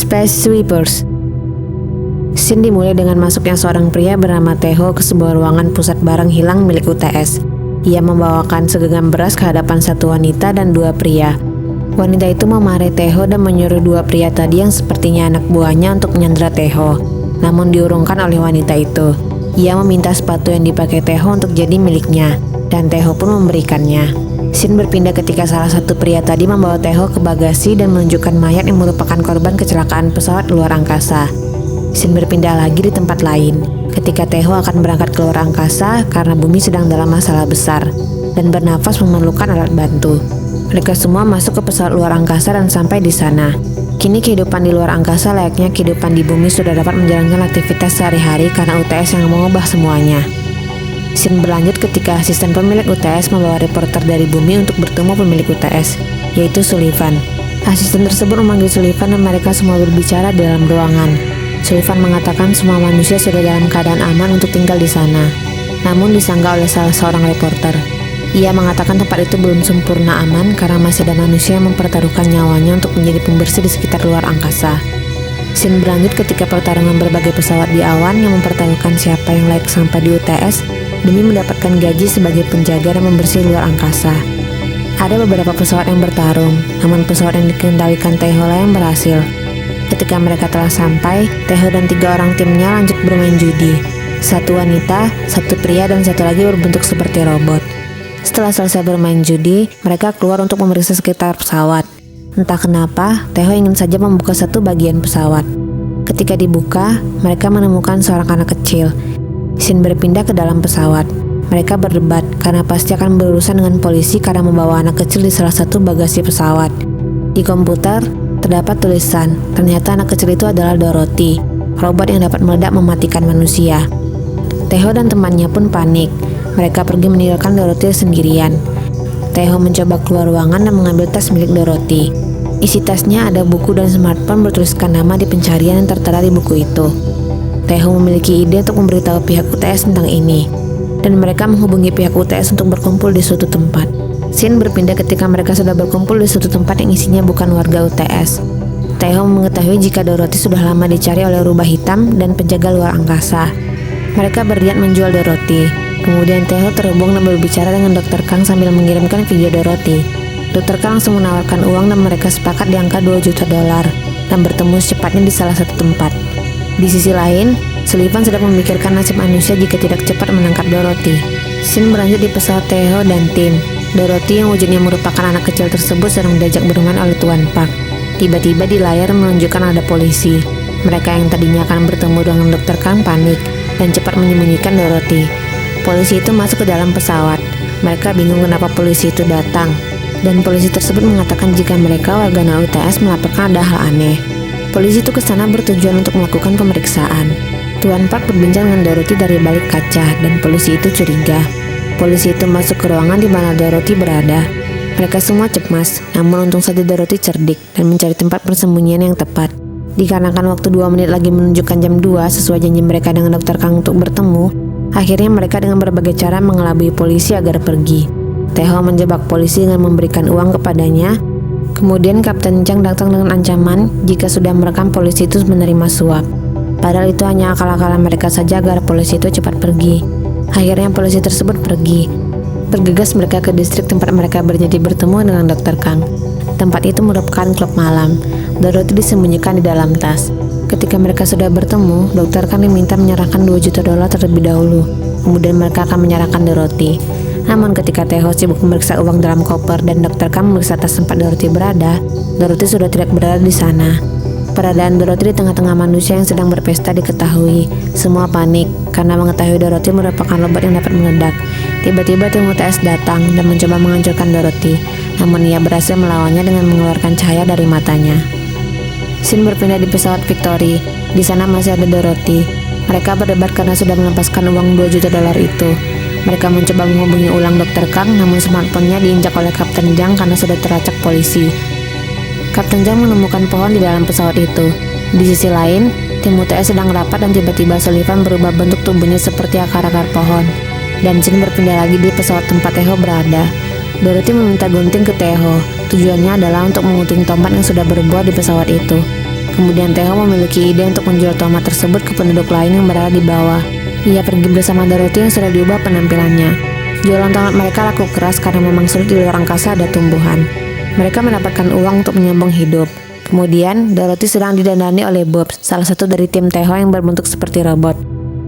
Space Sweepers. Scene dimulai dengan masuknya seorang pria bernama Teho ke sebuah ruangan pusat barang hilang milik UTS. Ia membawakan segenggam beras ke hadapan satu wanita dan dua pria. Wanita itu memarahi Teho dan menyuruh dua pria tadi yang sepertinya anak buahnya untuk menyandera Teho. Namun diurungkan oleh wanita itu. Ia meminta sepatu yang dipakai Teho untuk jadi miliknya, dan Teho pun memberikannya. Scene berpindah ketika salah satu pria tadi membawa Teho ke bagasi dan menunjukkan mayat yang merupakan korban kecelakaan pesawat luar angkasa. Scene berpindah lagi di tempat lain, ketika Teho akan berangkat ke luar angkasa karena bumi sedang dalam masalah besar, dan bernafas memerlukan alat bantu. Mereka semua masuk ke pesawat luar angkasa dan sampai di sana. Kini kehidupan di luar angkasa layaknya kehidupan di bumi sudah dapat menjalankan aktivitas sehari-hari karena UTS yang mengubah semuanya. Scene berlanjut ketika asisten pemilik UTS membawa reporter dari bumi untuk bertemu pemilik UTS, yaitu Sullivan. Asisten tersebut memanggil Sullivan dan mereka semua berbicara di dalam ruangan. Sullivan mengatakan semua manusia sudah dalam keadaan aman untuk tinggal di sana. Namun disanggah oleh salah seorang reporter. Ia mengatakan tempat itu belum sempurna aman karena masih ada manusia yang mempertaruhkan nyawanya untuk menjadi pembersih di sekitar luar angkasa. Scene berlanjut ketika pertarungan berbagai pesawat di awan yang mempertaruhkan siapa yang layak sampai di UTS demi mendapatkan gaji sebagai penjaga dan pembersih luar angkasa. Ada beberapa pesawat yang bertarung, namun pesawat yang dikendalikan Teho yang berhasil. Ketika mereka telah sampai, Teho dan 3 orang timnya lanjut bermain judi. Satu wanita, satu pria, dan satu lagi berbentuk seperti robot. Setelah selesai bermain judi, mereka keluar untuk memeriksa sekitar pesawat. Entah kenapa, Teho ingin saja membuka satu bagian pesawat. Ketika dibuka, mereka menemukan seorang anak kecil. Scene berpindah ke dalam pesawat. Mereka berdebat karena pasti akan berurusan dengan polisi karena membawa anak kecil di salah satu bagasi pesawat. Di komputer, terdapat tulisan, ternyata anak kecil itu adalah Dorothy, robot yang dapat meledak mematikan manusia. Teho dan temannya pun panik. Mereka pergi meninggalkan Dorothy sendirian. Teho mencoba keluar ruangan dan mengambil tas milik Dorothy. Isi tasnya ada buku dan smartphone bertuliskan nama di pencarian yang tertera di buku itu. Teho memiliki ide untuk memberitahu pihak UTS tentang ini, dan mereka menghubungi pihak UTS untuk berkumpul di suatu tempat. Scene berpindah ketika mereka sudah berkumpul di suatu tempat yang isinya bukan warga UTS. Teho mengetahui jika Dorothy sudah lama dicari oleh rubah hitam dan penjaga luar angkasa. Mereka berniat menjual Dorothy. Kemudian Teho terhubung dan berbicara dengan Dr. Kang sambil mengirimkan video Dorothy. Dr. Kang langsung menawarkan uang dan mereka sepakat di angka $2 juta dan bertemu secepatnya di salah satu tempat. Di sisi lain, Sullivan sedang memikirkan nasib manusia jika tidak cepat menangkap Dorothy. Scene berlanjut di pesawat Teho dan tim. Dorothy yang wujudnya merupakan anak kecil tersebut sedang diajak bermain oleh Tuan Park. Tiba-tiba di layar menunjukkan ada polisi. Mereka yang tadinya akan bertemu dengan Dr. Kang panik dan cepat menyembunyikan Dorothy. Polisi itu masuk ke dalam pesawat. Mereka bingung kenapa polisi itu datang. Dan polisi tersebut mengatakan jika mereka warga UTS melaporkan ada hal aneh. Polisi itu ke sana bertujuan untuk melakukan pemeriksaan. Tuan Park berbincang dengan Dorothy dari balik kaca dan polisi itu curiga. Polisi itu masuk ke ruangan di mana Dorothy berada. Mereka semua cemas, namun untung saja Dorothy cerdik dan mencari tempat persembunyian yang tepat. Dikarenakan waktu 2 menit lagi menunjukkan jam 2 sesuai janji mereka dengan Dr. Kang untuk bertemu, akhirnya mereka dengan berbagai cara mengelabui polisi agar pergi. Teho menjebak polisi dengan memberikan uang kepadanya. Kemudian Kapten Chang datang dengan ancaman jika sudah merekam polisi itu menerima suap. Padahal itu hanya akal-akalan mereka saja agar polisi itu cepat pergi. Akhirnya polisi tersebut pergi. Bergegas mereka ke distrik tempat mereka berjanji bertemu dengan Dr. Kang. Tempat itu merupakan klub malam. Dorothy disembunyikan di dalam tas. Ketika mereka sudah bertemu, Dr. Kang diminta menyerahkan $2 juta terlebih dahulu. Kemudian mereka akan menyerahkan Dorothy. Namun ketika Teho sibuk memeriksa uang dalam koper dan Dr. Kang memeriksa tas tempat Dorothy berada, Dorothy sudah tidak berada di sana. Keberadaan Dorothy di tengah-tengah manusia yang sedang berpesta diketahui. Semua panik karena mengetahui Dorothy merupakan robot yang dapat meledak. Tiba-tiba tim UTS datang dan mencoba menghancurkan Dorothy, namun ia berhasil melawannya dengan mengeluarkan cahaya dari matanya. Scene berpindah di pesawat Victory. Di sana masih ada Dorothy. Mereka berdebat karena sudah melepaskan uang $2 juta itu. Mereka mencoba menghubungi ulang Dr. Kang, namun smartphone-nya diinjak oleh Kapten Chang karena sudah teracak polisi. Kapten Chang menemukan pohon di dalam pesawat itu. Di sisi lain, tim UTS sedang rapat dan tiba-tiba Sullivan berubah bentuk tubuhnya seperti akar-akar pohon. Dan Scene berpindah lagi di pesawat tempat Teho berada. Dorothy meminta gunting ke Teho. Tujuannya adalah untuk mengunting tomat yang sudah berbuah di pesawat itu. Kemudian Theo memiliki ide untuk menjual tomat tersebut ke penduduk lain yang berada di bawah. Ia pergi bersama Dorothy yang sudah diubah penampilannya. Jualan tomat mereka laku keras karena memang sulit di luar angkasa ada tumbuhan. Mereka mendapatkan uang untuk menyambung hidup. Kemudian, Dorothy sedang didandani oleh Bob, salah satu dari tim Theo yang berbentuk seperti robot.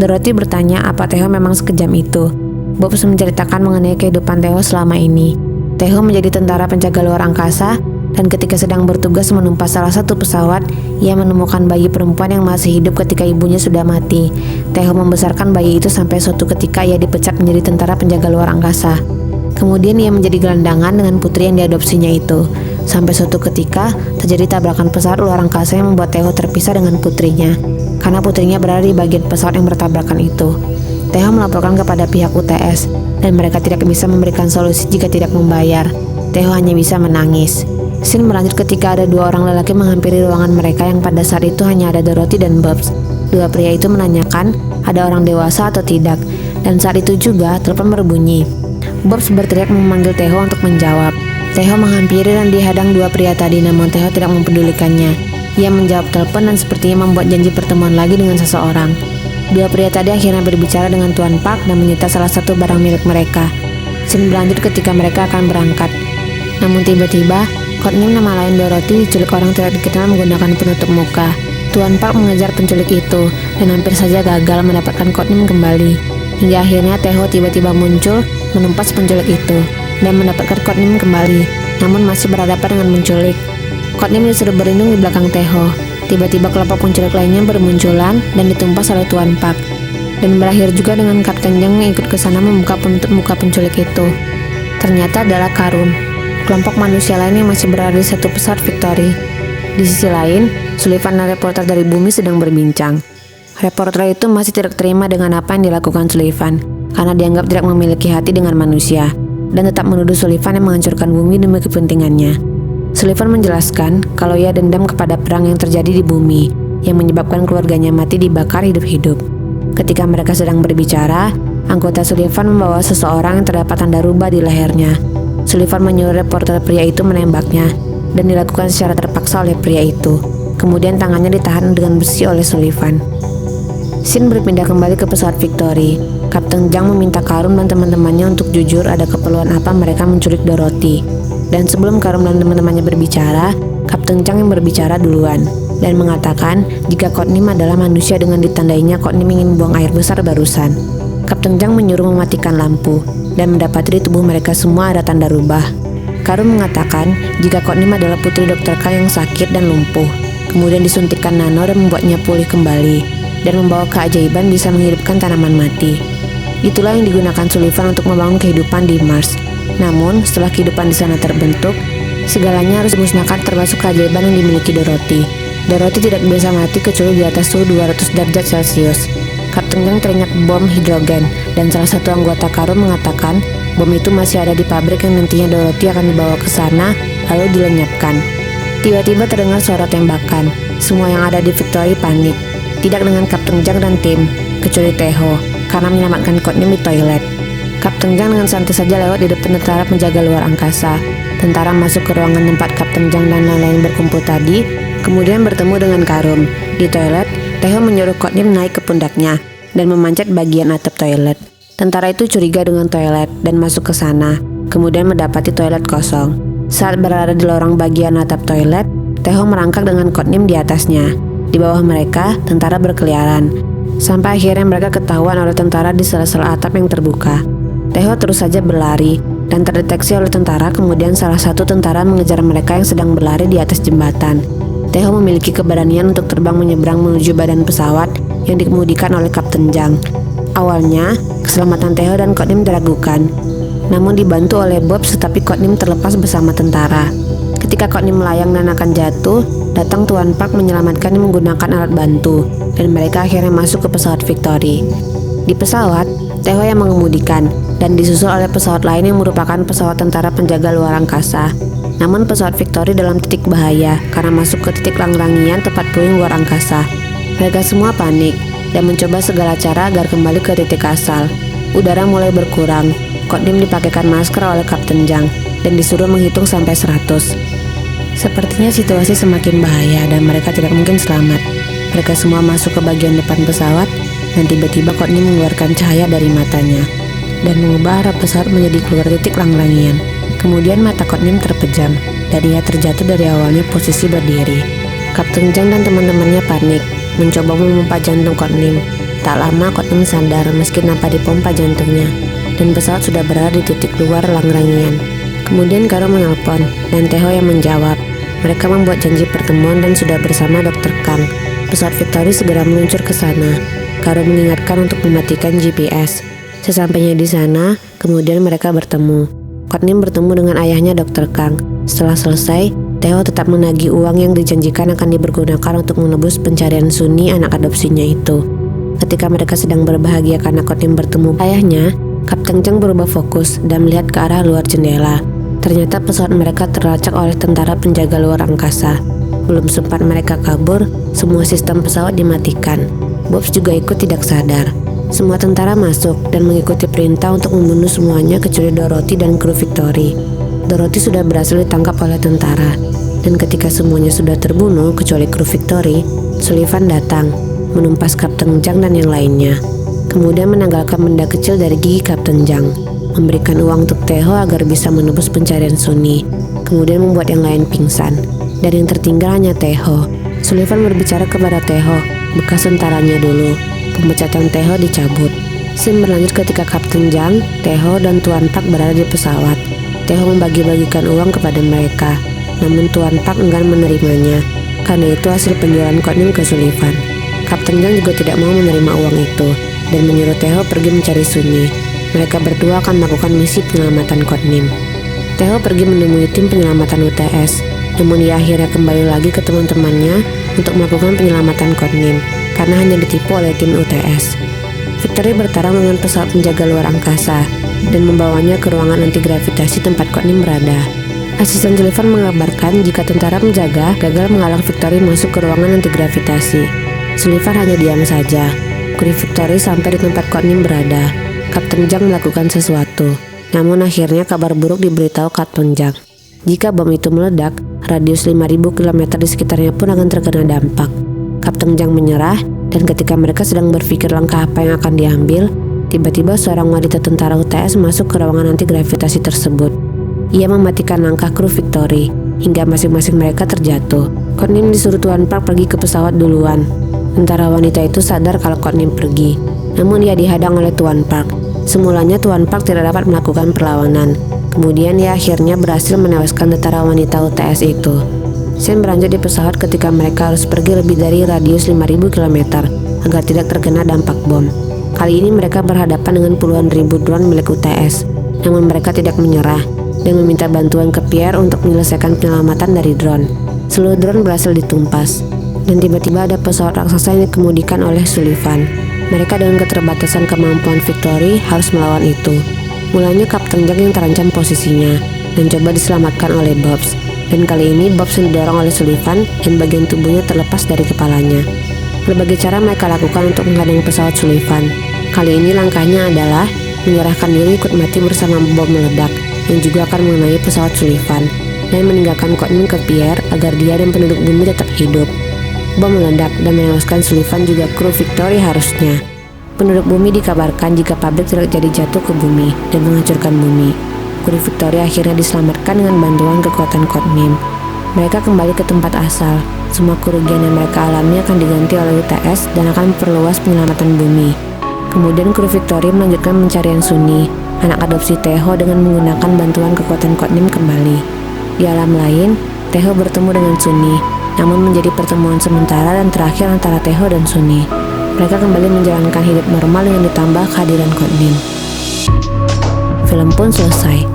Dorothy bertanya apa Theo memang sekejam itu. Bob menceritakan mengenai kehidupan Theo selama ini. Theo menjadi tentara penjaga luar angkasa, dan ketika sedang bertugas menumpas salah satu pesawat, ia menemukan bayi perempuan yang masih hidup ketika ibunya sudah mati. Theo membesarkan bayi itu sampai suatu ketika ia dipecat menjadi tentara penjaga luar angkasa. Kemudian ia menjadi gelandangan dengan putri yang diadopsinya itu. Sampai suatu ketika, terjadi tabrakan pesawat luar angkasa yang membuat Theo terpisah dengan putrinya. Karena putrinya berada di bagian pesawat yang bertabrakan itu. Theo melaporkan kepada pihak UTS, dan mereka tidak bisa memberikan solusi jika tidak membayar. Theo hanya bisa menangis. Scene berlanjut ketika ada dua orang lelaki menghampiri ruangan mereka yang pada saat itu hanya ada Dorothy dan Bobs. Dua pria itu menanyakan ada orang dewasa atau tidak, dan saat itu juga telepon berbunyi. Bobs berteriak memanggil Theo untuk menjawab. Theo menghampiri dan dihadang dua pria tadi, namun Theo tidak mempedulikannya. Ia menjawab telepon dan sepertinya membuat janji pertemuan lagi dengan seseorang. Dua pria tadi akhirnya berbicara dengan Tuan Park dan menyita salah satu barang milik mereka. Scene berlanjut ketika mereka akan berangkat. Namun tiba-tiba, codename nama lain Dorothy diculik orang tidak dikenal menggunakan penutup muka. Tuan Park mengejar penculik itu dan hampir saja gagal mendapatkan codename kembali. Hingga akhirnya Theo tiba-tiba muncul menumpas penculik itu dan mendapatkan codename kembali, namun masih berhadapan dengan menculik. Codename disuruh berlindung di belakang Theo. Tiba-tiba kelompok penculik lainnya bermunculan dan ditumpas oleh Tuan Park. Dan berakhir juga dengan Kapten Jang yang ikut ke sana membuka penutup muka penculik itu. Ternyata adalah Karun, kelompok manusia lain yang masih berada di satu pesawat Victory. Di sisi lain, Sullivan dan reporter dari bumi sedang berbincang. Reporter itu masih tidak terima dengan apa yang dilakukan Sullivan, karena dianggap tidak memiliki hati dengan manusia, dan tetap menuduh Sullivan yang menghancurkan bumi demi kepentingannya. Sullivan menjelaskan kalau ia dendam kepada perang yang terjadi di bumi, yang menyebabkan keluarganya mati dibakar hidup-hidup. Ketika mereka sedang berbicara, anggota Sullivan membawa seseorang yang terdapat tanda rubah di lehernya. Sullivan menyuruh reporter pria itu menembaknya, dan dilakukan secara terpaksa oleh pria itu. Kemudian tangannya ditahan dengan besi oleh Sullivan. Scene berpindah kembali ke pesawat Victory. Kapten Jang meminta Karun dan teman-temannya untuk jujur ada keperluan apa mereka menculik Dorothy. Dan sebelum Karun dan teman-temannya berbicara, Kapten Jang yang berbicara duluan dan mengatakan jika codename adalah manusia dengan ditandainya codename ingin buang air besar barusan. Kapten Jang menyuruh mematikan lampu dan mendapati di tubuh mereka semua ada tanda rubah. Karun mengatakan jika codename adalah putri Dr. K yang sakit dan lumpuh, kemudian disuntikkan nano dan membuatnya pulih kembali, dan membawa keajaiban bisa menghidupkan tanaman mati. Itulah yang digunakan Sullivan untuk membangun kehidupan di Mars. Namun, setelah kehidupan di sana terbentuk, segalanya harus dimusnahkan termasuk keajaiban yang dimiliki Dorothy. Dorothy tidak bisa mati kecuali di atas suhu 200 derajat Celcius. Kapten Jang teringat bom hidrogen, dan salah satu anggota Karun mengatakan bom itu masih ada di pabrik yang nantinya Dorothy akan dibawa ke sana lalu dilenyapkan. Tiba-tiba terdengar suara tembakan. Semua yang ada di Victory panik. Tidak dengan Kapten Jang dan tim, kecuali Theo, karena menyelamatkan codename di toilet. Kapten Jang dengan santai saja lewat di depan tentara penjaga luar angkasa. Tentara masuk ke ruangan tempat Kapten Jang dan lain-lain berkumpul tadi, kemudian bertemu dengan Karun. Di toilet, Theo menyuruh codename naik ke pundaknya dan memanjat bagian atap toilet. Tentara itu curiga dengan toilet dan masuk ke sana, kemudian mendapati toilet kosong. Saat berada di lorong bagian atap toilet, Theo merangkak dengan codename di atasnya. Di bawah mereka, tentara berkeliaran. Sampai akhirnya mereka ketahuan oleh tentara di sela-sela atap yang terbuka. Theo terus saja berlari dan terdeteksi oleh tentara. Kemudian salah satu tentara mengejar mereka yang sedang berlari di atas jembatan. Theo memiliki keberanian untuk terbang menyeberang menuju badan pesawat yang dikemudikan oleh Kapten Jang. Awalnya, keselamatan Theo dan codename diragukan. Namun dibantu oleh Bob, tetapi codename terlepas bersama tentara. Ketika codename melayang dan akan jatuh, datang Tuan Park menyelamatkannya menggunakan alat bantu, dan mereka akhirnya masuk ke pesawat Victory. Di pesawat, Theo yang mengemudikan, dan disusul oleh pesawat lain yang merupakan pesawat tentara penjaga luar angkasa. Namun pesawat Victory dalam titik bahaya karena masuk ke titik langrangian tepat puing luar angkasa. Mereka semua panik dan mencoba segala cara agar kembali ke titik asal. Udara mulai berkurang. Codename dipakaikan masker oleh Kapten Jang dan disuruh menghitung sampai 100. Sepertinya situasi semakin bahaya dan mereka tidak mungkin selamat. Mereka semua masuk ke bagian depan pesawat dan tiba-tiba Courtney mengeluarkan cahaya dari matanya dan mengubah arah pesawat menjadi keluar titik lang-langian. Kemudian mata Courtney terpejam dan ia terjatuh dari awalnya posisi berdiri. Kapten Zhang dan teman-temannya panik, mencoba memompa jantung Courtney. Tak lama Courtney sadar meski nampak dipompa jantungnya dan pesawat sudah berada di titik luar lang-langian. Kemudian Karo menelpon dan Taeho yang menjawab. Mereka membuat janji pertemuan dan sudah bersama Dr. Kang. Pesawat Victory segera meluncur ke sana. Karo mengingatkan untuk mematikan GPS. Sesampainya di sana, kemudian mereka bertemu. Courtney bertemu dengan ayahnya Dr. Kang. Setelah selesai, Taeho tetap menagih uang yang dijanjikan akan dipergunakan untuk menebus pencarian Sunni anak adopsinya itu. Ketika mereka sedang berbahagia karena Courtney bertemu ayahnya, Kapten Zhang berubah fokus dan melihat ke arah luar jendela. Ternyata pesawat mereka terlacak oleh tentara penjaga luar angkasa. Belum sempat mereka kabur, semua sistem pesawat dimatikan. Bobs juga ikut tidak sadar. Semua tentara masuk dan mengikuti perintah untuk membunuh semuanya kecuali Dorothy dan kru Victory. Dorothy sudah berhasil ditangkap oleh tentara. Dan ketika semuanya sudah terbunuh kecuali kru Victory, Sullivan datang, menumpas Kapten Zhang dan yang lainnya. Kemudian menanggalkan benda kecil dari gigi Kapten Zhang, memberikan uang untuk Taeho agar bisa menebus pencarian Sunni, kemudian membuat yang lain pingsan. Dan yang tertinggal hanya Taeho. Sullivan berbicara kepada Taeho, bekas tentaranya dulu. Pemecatan Taeho dicabut. Scene berlanjut ketika Kapten Zhang, Taeho, dan Tuan Pak berada di pesawat. Taeho membagi-bagikan uang kepada mereka, namun Tuan Pak enggan menerimanya. Karena itu hasil penjualan Courtney ke Sullivan. Kapten Zhang juga tidak mau menerima uang itu dan menyuruh Taeho pergi mencari Sunni. Mereka berdua akan melakukan misi penyelamatan Courtney. Taeho pergi menemui tim penyelamatan UTS, namun ia akhirnya kembali lagi ke teman-temannya untuk melakukan penyelamatan Courtney karena hanya ditipu oleh tim UTS. Victory bertarung dengan pesawat penjaga luar angkasa dan membawanya ke ruangan anti-gravitasi tempat Courtney berada. Asisten Sullivan mengabarkan jika tentara penjaga gagal menghalang Victory masuk ke ruangan anti-gravitasi. Sullivan hanya diam saja. Kru Victory sampai di tempat Courtney berada. Kapten Zhang melakukan sesuatu, namun akhirnya kabar buruk diberitahu Kapten Zhang. Jika bom itu meledak, radius 5.000 km di sekitarnya pun akan terkena dampak. Kapten Zhang menyerah, dan ketika mereka sedang berpikir langkah apa yang akan diambil, tiba-tiba seorang wanita tentara UTS masuk ke ruangan anti-gravitasi tersebut. Ia mematikan langkah kru Victory, hingga masing-masing mereka terjatuh. Courtney disuruh Tuan Park pergi ke pesawat duluan. Tentara wanita itu sadar kalau Courtney pergi, namun ia dihadang oleh Tuan Park. Semulanya Tuan Park tidak dapat melakukan perlawanan. Kemudian ia akhirnya berhasil menewaskan tentara wanita UTS itu. Scene berlanjut di pesawat ketika mereka harus pergi lebih dari radius 5.000 km agar tidak terkena dampak bom. Kali ini mereka berhadapan dengan puluhan ribu drone milik UTS. Namun mereka tidak menyerah dan meminta bantuan ke Pierre untuk menyelesaikan penyelamatan dari drone. Seluruh drone berhasil ditumpas. Dan tiba-tiba ada pesawat raksasa yang dikemudikan oleh Sullivan. Mereka dengan keterbatasan kemampuan Victory harus melawan itu. Mulanya Kapten Zhang yang terancam posisinya dan coba diselamatkan oleh Bobs. Dan kali ini Bobs didorong oleh Sullivan dan bagian tubuhnya terlepas dari kepalanya. Berbagai cara mereka lakukan untuk menghadang pesawat Sullivan. Kali ini langkahnya adalah menyerahkan diri ikut mati bersama bom meledak yang juga akan mengenai pesawat Sullivan dan meninggalkan Courtney ke Pierre agar dia dan penduduk bumi tetap hidup. Bom meledak dan menewaskan Sullivan juga kru Victory harusnya. Penduduk bumi dikabarkan jika pabrik tidak jadi jatuh ke bumi dan menghancurkan bumi. Kru Victory akhirnya diselamatkan dengan bantuan kekuatan Courtney. Mereka kembali ke tempat asal. Semua kerugian yang mereka alami akan diganti oleh UTS dan akan memperluas penyelamatan bumi. Kemudian kru Victory melanjutkan pencarian Sunni, anak adopsi Taeho, dengan menggunakan bantuan kekuatan Courtney kembali. Di alam lain, Taeho bertemu dengan Sunni, namun menjadi pertemuan sementara dan terakhir antara Taeho dan Sunni. Mereka kembali menjalankan hidup normal dengan ditambah kehadiran Courtney. Film pun selesai.